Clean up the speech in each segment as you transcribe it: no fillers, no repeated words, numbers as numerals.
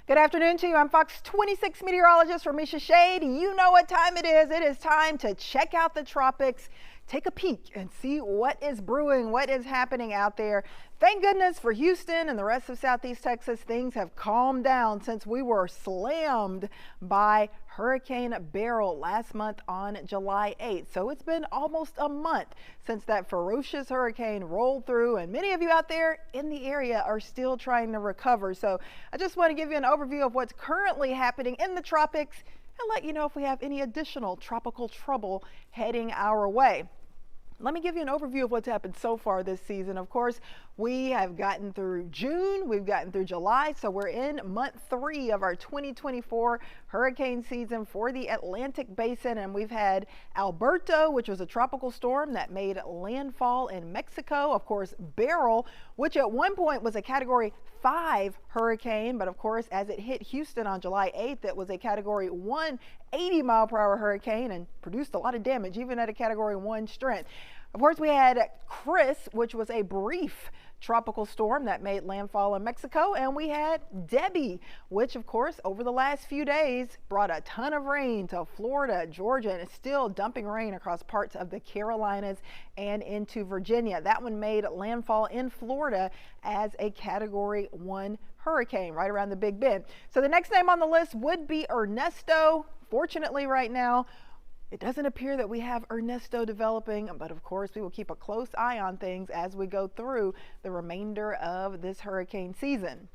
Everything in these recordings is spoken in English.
Good afternoon to you. I'm Fox 26 meteorologist Ramisha Shade. You know what time it is. It is time to check out the tropics, take a peek and see what is brewing, what is happening out there. Thank goodness for Houston and the rest of Southeast Texas. Things have calmed down since we were slammed by Hurricane Beryl last month on July 8th. So it's been almost a month since that ferocious hurricane rolled through, and many of you out there in the area are still trying to recover. So I just want to give you an overview of what's currently happening in the tropics and let you know if we have any additional tropical trouble heading our way. Let me give you an overview of what's happened so far this season. Of course, we have gotten through June, we've gotten through July, so we're in month 3 of our 2024 hurricane season for the Atlantic Basin, and we've had Alberto, which was a tropical storm that made landfall in Mexico. Of course, Beryl, which at one point was a Category 5 hurricane, but of course, as it hit Houston on July 8th, it was a Category 1 80-mile-per-hour hurricane and produced a lot of damage, even at a Category 1 strength. Of course, we had Chris, which was a brief tropical storm that made landfall in Mexico, and we had Debby, which of course over the last few days brought a ton of rain to Florida, Georgia, and it's still dumping rain across parts of the Carolinas and into Virginia. That one made landfall in Florida as a Category 1 hurricane right around the Big Bend. So the next name on the list would be Ernesto. Fortunately, right now, it doesn't appear that we have Ernesto developing, but of course we will keep a close eye on things as we go through the remainder of this hurricane season.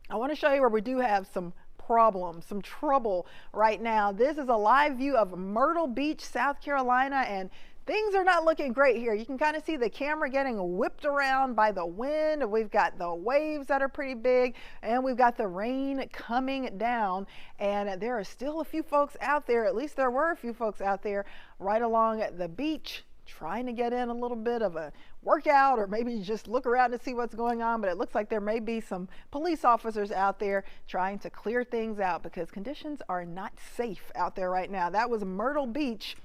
I want to show you where we do have some problems, some trouble right now. This is a live view of Myrtle Beach, South Carolina, and things are not looking great here. You can kind of see the camera getting whipped around by the wind. We've got the waves that are pretty big, and we've got the rain coming down. And there are still a few folks out there, at least there were a few folks out there right along the beach trying to get in a little bit of a workout, or maybe just look around to see what's going on. But it looks like there may be some police officers out there trying to clear things out because conditions are not safe out there right now. That was Myrtle Beach.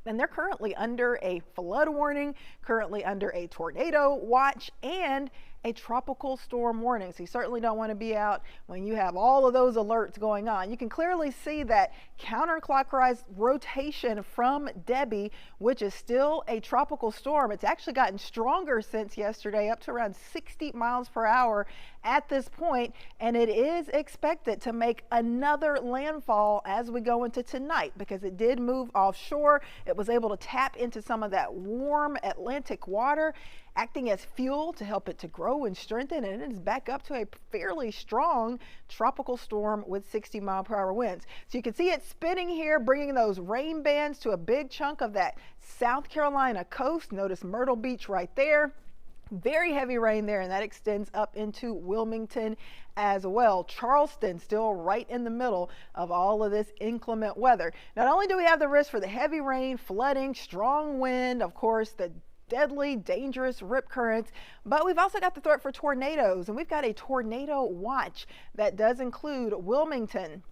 And they're currently under a flood warning, currently under a tornado watch, and a tropical storm warning. So you certainly don't want to be out when you have all of those alerts going on. You can clearly see that counterclockwise rotation from Debby, which is still a tropical storm. It's actually gotten stronger since yesterday, up to around 60 miles per hour at this point, and it is expected to make another landfall as we go into tonight because it did move offshore. It was able to tap into some of that warm Atlantic water, acting as fuel to help it to grow and strengthen, and it is back up to a fairly strong tropical storm with 60-mile-per-hour winds. So you can see it spinning here, bringing those rain bands to a big chunk of that South Carolina coast. Notice Myrtle Beach right there. Very heavy rain there, and that extends up into Wilmington as well. Charleston still right in the middle of all of this inclement weather. Not only do we have the risk for the heavy rain, flooding, strong wind, of course, the deadly, dangerous rip currents, but we've also got the threat for tornadoes, and we've got a tornado watch that does include Wilmington,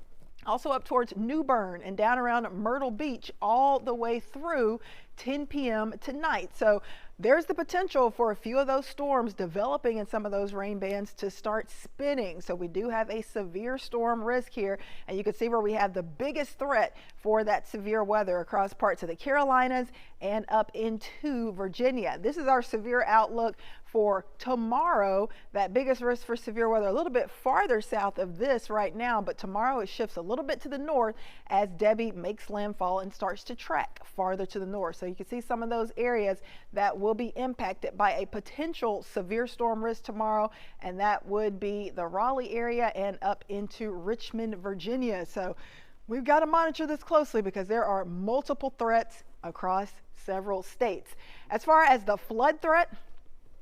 also up towards New Bern and down around Myrtle Beach all the way through 10 p.m. tonight. So there's the potential for a few of those storms developing in some of those rain bands to start spinning. So we do have a severe storm risk here, and you can see where we have the biggest threat for that severe weather across parts of the Carolinas and up into Virginia. This is our severe outlook for tomorrow. That biggest risk for severe weather a little bit farther south of this right now, but tomorrow it shifts a little bit to the north as Debby makes landfall and starts to track farther to the north. So you can see some of those areas that will be impacted by a potential severe storm risk tomorrow, and that would be the Raleigh area and up into Richmond, Virginia. So we've got to monitor this closely because there are multiple threats across several states. As far as the flood threat,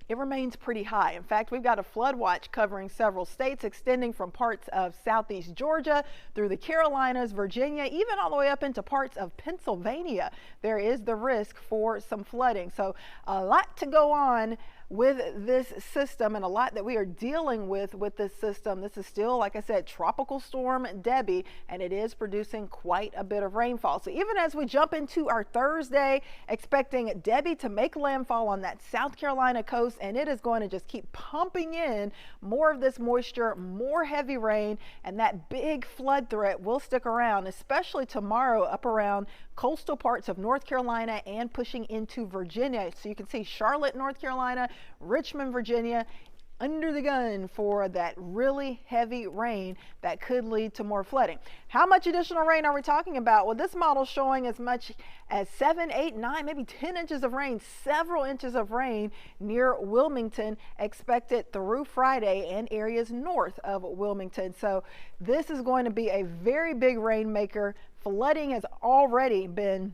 it remains pretty high. In fact, we've got a flood watch covering several states, extending from parts of southeast Georgia through the Carolinas, Virginia, even all the way up into parts of Pennsylvania. There is the risk for some flooding. So a lot to go on with this system and a lot that we are dealing with this system. This is still, like I said, Tropical Storm Debby, and it is producing quite a bit of rainfall. So even as we jump into our Thursday, expecting Debby to make landfall on that South Carolina coast, and it is going to just keep pumping in more of this moisture, more heavy rain, and that big flood threat will stick around, especially tomorrow up around coastal parts of North Carolina and pushing into Virginia. So you can see Charlotte, North Carolina, Richmond, Virginia, under the gun for that really heavy rain that could lead to more flooding. How much additional rain are we talking about? Well, this model is showing as much as 7, 8, 9, maybe 10 inches of rain, several inches of rain near Wilmington expected through Friday and areas north of Wilmington. So this is going to be a very big rainmaker. Flooding has already been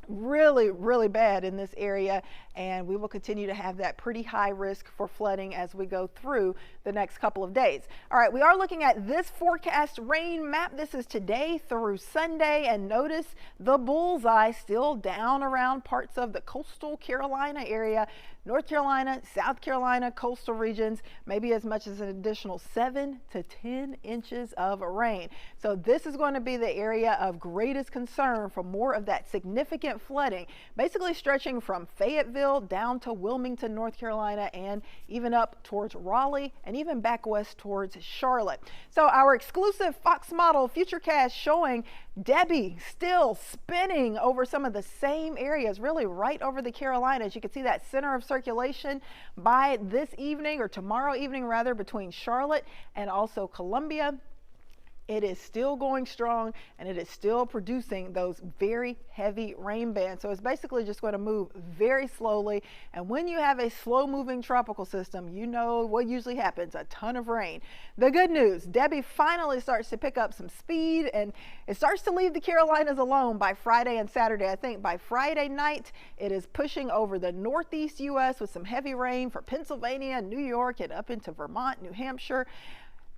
really bad in this area, and we will continue to have that pretty high risk for flooding as we go through the next couple of days. All right, we are looking at this forecast rain map. This is today through Sunday, and notice the bullseye still down around parts of the coastal Carolina area, North Carolina, South Carolina, coastal regions, maybe as much as an additional 7 to 10 inches of rain. So this is going to be the area of greatest concern for more of that significant flooding, basically stretching from Fayetteville down to Wilmington, North Carolina, and even up towards Raleigh and even back west towards Charlotte. So our exclusive Fox model futurecast showing Debby still spinning over some of the same areas, really right over the Carolinas. You can see that center of circulation by this evening, or tomorrow evening rather, between Charlotte and also Columbia. It is still going strong, and it is still producing those very heavy rain bands. So it's basically just going to move very slowly. And when you have a slow moving tropical system, you know what usually happens: a ton of rain. The good news, Debby finally starts to pick up some speed, and it starts to leave the Carolinas alone by Friday and Saturday. I think by Friday night, it is pushing over the northeast U.S. with some heavy rain for Pennsylvania, New York, and up into Vermont, New Hampshire.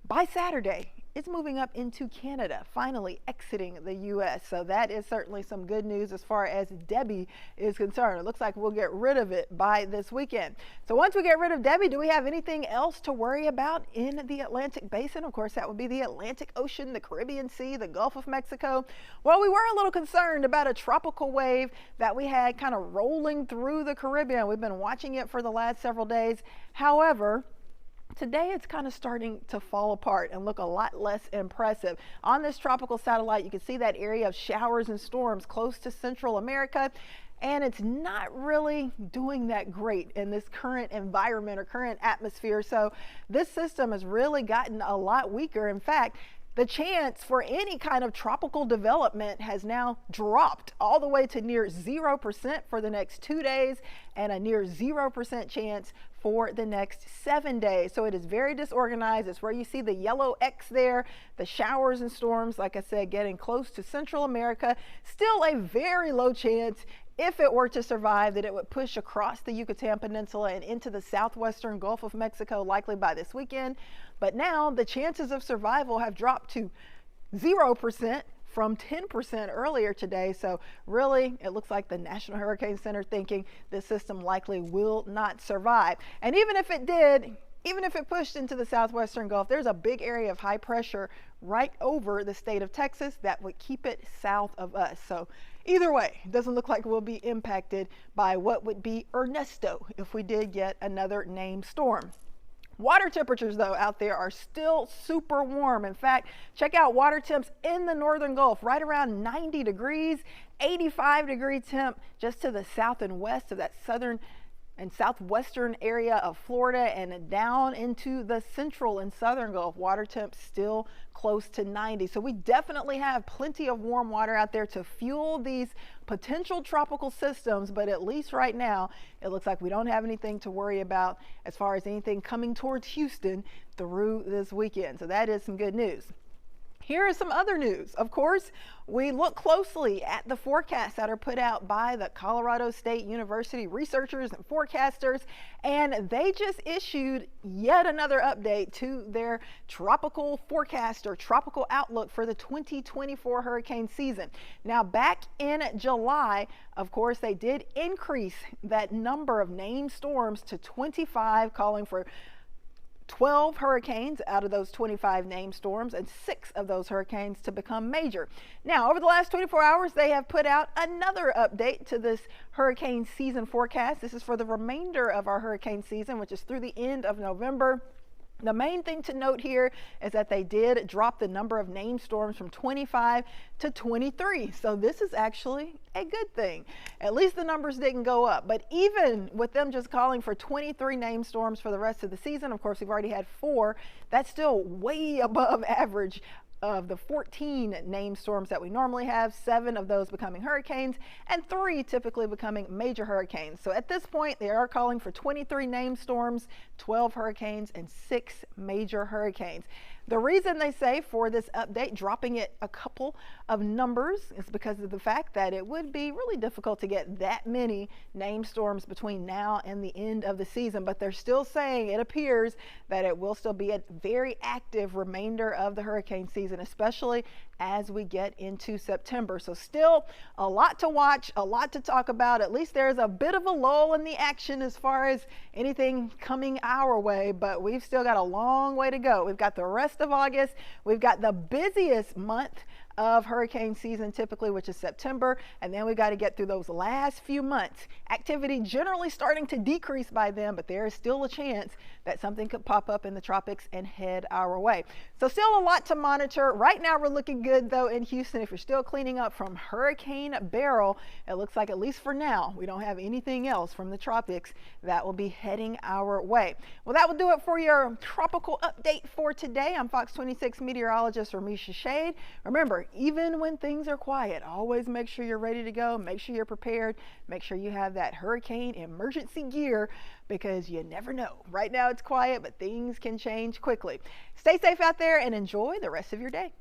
By Saturday, it's moving up into Canada, finally exiting the U.S. So that is certainly some good news as far as Debby is concerned. It looks like we'll get rid of it by this weekend. So once we get rid of Debby, do we have anything else to worry about in the Atlantic Basin? Of course, that would be the Atlantic Ocean, the Caribbean Sea, the Gulf of Mexico. Well, we were a little concerned about a tropical wave that we had kind of rolling through the Caribbean. We've been watching it for the last several days. However, today it's kind of starting to fall apart and look a lot less impressive. On this tropical satellite, you can see that area of showers and storms close to Central America, and it's not really doing that great in this current environment or current atmosphere. So this system has really gotten a lot weaker. In fact, the chance for any kind of tropical development has now dropped all the way to near 0% for the next 2 days, and a near 0% chance for the next 7 days. So it is very disorganized. It's where you see the yellow X there, the showers and storms, like I said, getting close to Central America. Still a very low chance, if it were to survive, that it would push across the Yucatan Peninsula and into the southwestern Gulf of Mexico, likely by this weekend. But now the chances of survival have dropped to 0% from 10% earlier today. So really, it looks like the National Hurricane Center thinking this system likely will not survive. And even if it did, even if it pushed into the southwestern Gulf, there's a big area of high pressure right over the state of Texas that would keep it south of us. So either way, it doesn't look like we'll be impacted by what would be Ernesto if we did get another named storm. Water temperatures, though, out there are still super warm. In fact, check out water temps in the northern Gulf, right around 90 degrees, 85-degree temp just to the south and west of that southern and southwestern area of Florida, and down into the central and southern Gulf. Water temps still close to 90. So we definitely have plenty of warm water out there to fuel these potential tropical systems, but at least right now, it looks like we don't have anything to worry about as far as anything coming towards Houston through this weekend. So that is some good news. Here is some other news. Of course, we look closely at the forecasts that are put out by the Colorado State University researchers and forecasters, and they just issued yet another update to their tropical forecast or tropical outlook for the 2024 hurricane season. Now, back in July, of course, they did increase that number of named storms to 25, calling for 12 hurricanes out of those 25 named storms and 6 of those hurricanes to become major. Now, over the last 24 hours, they have put out another update to this hurricane season forecast. This is for the remainder of our hurricane season, which is through the end of November. The main thing to note here is that they did drop the number of named storms from 25 to 23. So this is actually a good thing. At least the numbers didn't go up. But even with them just calling for 23 named storms for the rest of the season, of course, we've already had 4. That's still way above average of the 14 named storms that we normally have, 7 of those becoming hurricanes and 3 typically becoming major hurricanes. So at this point, they are calling for 23 named storms, 12 hurricanes, and 6 major hurricanes. The reason they say for this update, dropping it a couple of numbers, is because of the fact that it would be really difficult to get that many named storms between now and the end of the season. But they're still saying it appears that it will still be a very active remainder of the hurricane season, especially as we get into September. So still a lot to watch, a lot to talk about. At least there's a bit of a lull in the action as far as anything coming our way, but we've still got a long way to go. We've got the rest of August. We've got the busiest month of hurricane season typically, which is September, and then we got to get through those last few months. Activity generally starting to decrease by then, but there is still a chance that something could pop up in the tropics and head our way. So still a lot to monitor. Right now we're looking good though in Houston. If you're still cleaning up from Hurricane Beryl, it looks like at least for now we don't have anything else from the tropics that will be heading our way. Well, that will do it for your tropical update for today. I'm Fox 26 meteorologist Ramisha Shade. Remember, even when things are quiet, always make sure you're ready to go. Make sure you're prepared. Make sure you have that hurricane emergency gear because you never know. Right now it's quiet, but things can change quickly. Stay safe out there and enjoy the rest of your day.